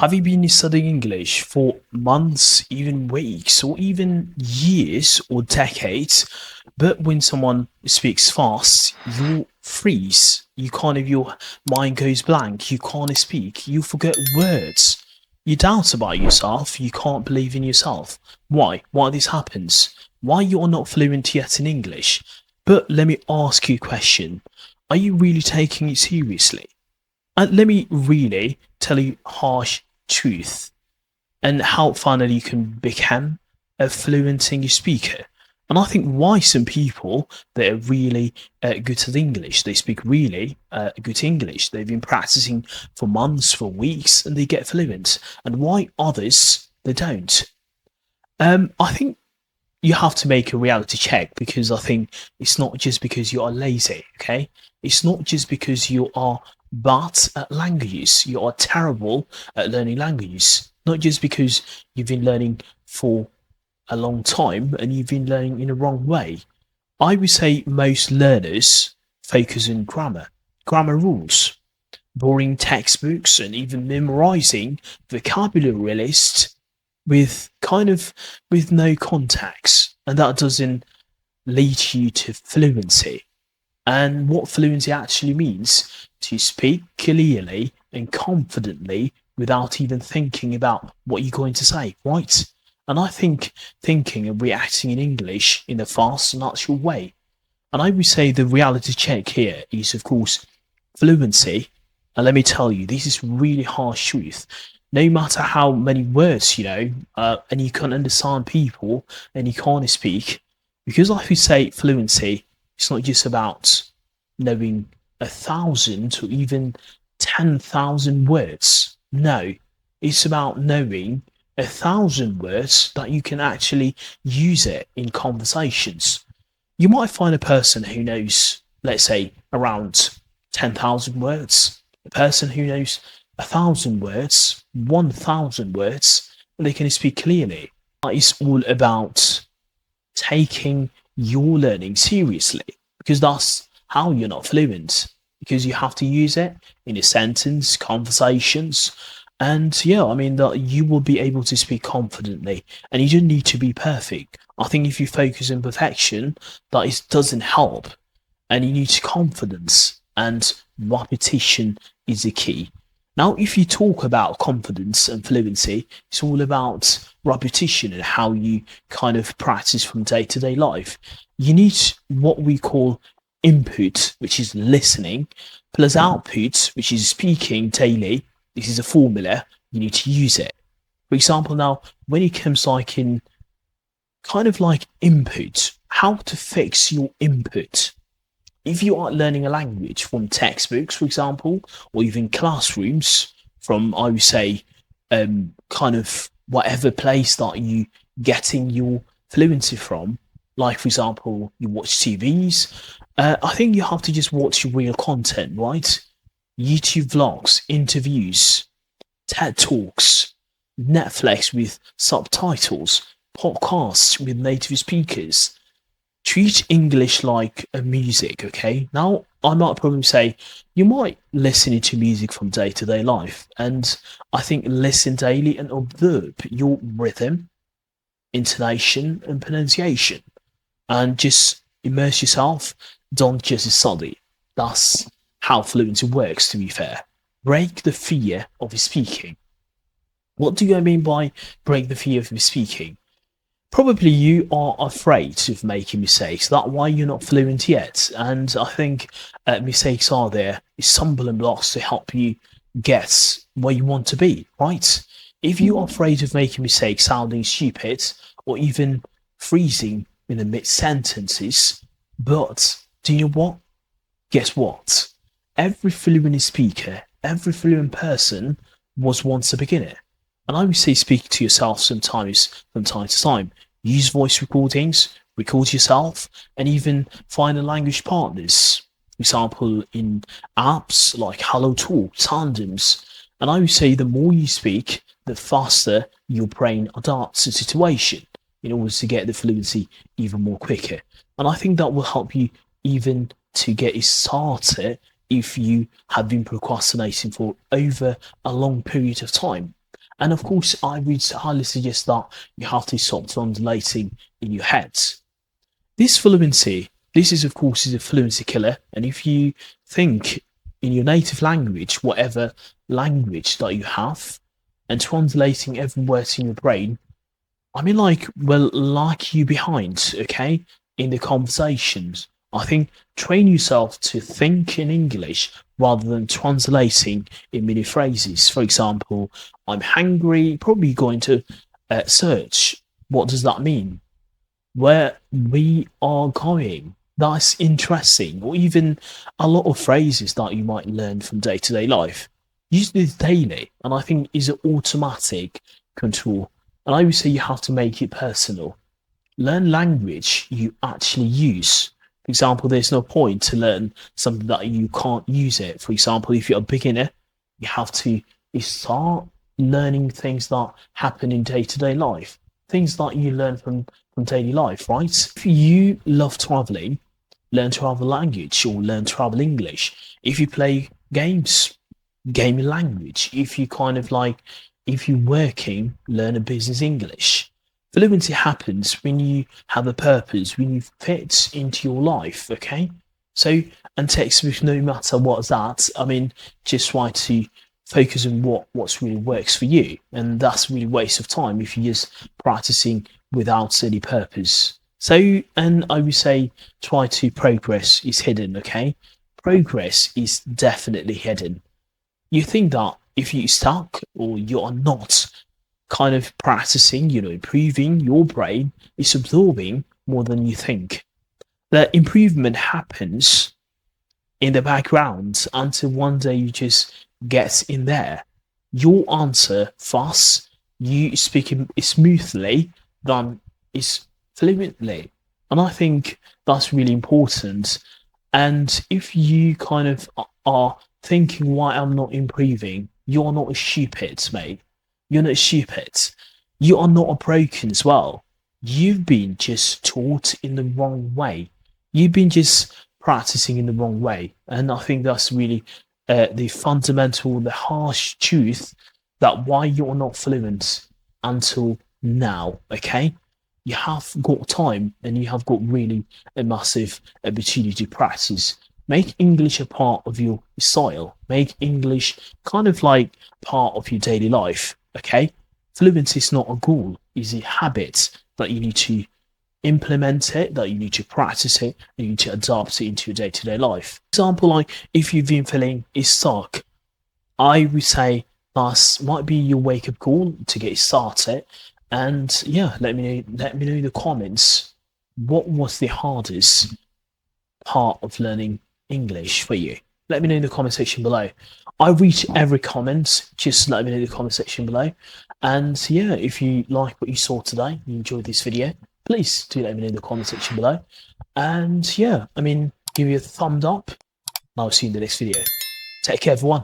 Have you been studying English for months, even weeks, or even years or decades? But when someone speaks fast, you freeze. Your mind goes blank. You can't speak. You forget words. You doubt about yourself. You can't believe in yourself. Why? Why this happens? Why you are not fluent yet in English? But let me ask you a question. Are you really taking it seriously? And let me really tell you harsh truth and how finally you can become a fluent English speaker. And I think why some people that are really good at English, they speak really good English. They've been practicing for months, for weeks, and they get fluent. And why others they don't. I think you have to make a reality check because I think it's not just because you are lazy, okay? It's not just because you are bad at languages, you are terrible at learning languages. Not just because you've been learning for a long time and you've been learning in the wrong way. I would say most learners focus on grammar rules, boring textbooks, and even memorizing vocabulary lists with no context, and that doesn't lead you to fluency. And what fluency actually means to speak clearly and confidently without even thinking about what you're going to say, right? And I think thinking and reacting in English in a fast, natural way. And I would say the reality check here is, of course, fluency. And let me tell you, this is really harsh truth. No matter how many words and you can't understand people and you can't speak, because I would say fluency, it's not just about knowing 1,000 or even 10,000 words. No, it's about knowing 1,000 words that you can actually use it in conversations. You might find a person who knows, let's say, around 10,000 words, a person who knows 1,000 words, 1,000 words, and they can speak clearly. It's all about taking your learning seriously because that's how you're not fluent because you have to use it in a sentence, conversations, and yeah, I mean that you will be able to speak confidently, and you don't need to be perfect. I think if you focus on perfection, doesn't help, and you need confidence, and repetition is the key. Now, if you talk about confidence and fluency, it's all about repetition and how you kind of practice from day to day life. You need what we call input, which is listening, plus output, which is speaking daily. This is a formula. You need to use it. For example, now, when it comes like in kind of like input, how to fix your input. If you are learning a language from textbooks, for example, or even classrooms from, I would say, kind of whatever place that you getting your fluency from, like for example, you watch TVs, I think you have to just watch real content, right? YouTube vlogs, interviews, TED Talks, Netflix with subtitles, podcasts with native speakers. Treat English like a music, okay? Now, I might probably say you might listen to music from day to day life, and I think listen daily and observe your rhythm, intonation, and pronunciation, and just immerse yourself. Don't just study. That's how fluency works, to be fair. Break the fear of speaking. What do I mean by break the fear of speaking? Probably you are afraid of making mistakes. That's why you're not fluent yet. And I think mistakes are there, stumbling blocks to help you get where you want to be, right? If you are afraid of making mistakes, sounding stupid, or even freezing in the mid sentences, but do you know what? Guess what? Every fluent speaker, every fluent person was once a beginner. And I would say speak to yourself sometimes from time to time. Use voice recordings, record yourself, and even find a language partners. For example, in apps like Hello Talk, Tandems. And I would say the more you speak, the faster your brain adapts to the situation in order to get the fluency even more quicker. And I think that will help you even to get it started if you have been procrastinating for over a long period of time. And of course, I would highly suggest that you have to stop translating in your head. This fluency, this is of course is a fluency killer. And if you think in your native language, whatever language that you have, and translating every word in your brain, I mean, like, will lag you behind, okay, in the conversations. I think train yourself to think in English rather than translating in many phrases. For example, I'm hungry, probably going to search, what does that mean? Where we are going. That's interesting. Or even a lot of phrases that you might learn from day to day life. Use this daily, and I think is an automatic control. And I would say you have to make it personal. Learn language you actually use. For example, there's no point to learn something that you can't use it. For example, if you're a beginner, you have to start learning things that happen in day to day life, things that you learn from daily life, right? If you love traveling, learn travel language or learn travel English. If you play games, gaming language. If you kind of like, if you're working, learn a business English. Fluency happens when you have a purpose, when you fit into your life, okay? So, and textbook, no matter what's that, I mean, just try to focus on what's really works for you. And that's really waste of time if you're just practicing without any purpose. So, and I would say try to progress is hidden, okay? Progress is definitely hidden. You think that if you're stuck or you are not kind of practicing, improving, your brain is absorbing more than you think. The improvement happens in the background until one day you just get in there. Your answer fast, you speaking smoothly, than is fluently. And I think that's really important. And if you kind of are thinking why I'm not improving, you're not stupid, mate. You're not stupid. You are not broken as well. You've been just taught in the wrong way. You've been just practicing in the wrong way. And I think that's really the fundamental, the harsh truth that why you're not fluent until now, okay? You have got time and you have got really a massive opportunity to practice. Make English a part of your style. Make English kind of like part of your daily life, okay? Fluency is not a goal, it's a habit that you need to implement it, that you need to practice it, and you need to adapt it into your day-to-day life. For example, like if you've been feeling stuck, I would say that might be your wake-up call to get started. And yeah, let me know in the comments what was the hardest part of learning English for you. Let me know in the comment section below. I read every comment, just let me know in the comment section below. And yeah, if you like what you saw today, you enjoyed this video, please do let me know in the comment section below. And yeah, I mean, give you a thumbs up. I'll see you in the next video. Take care, everyone.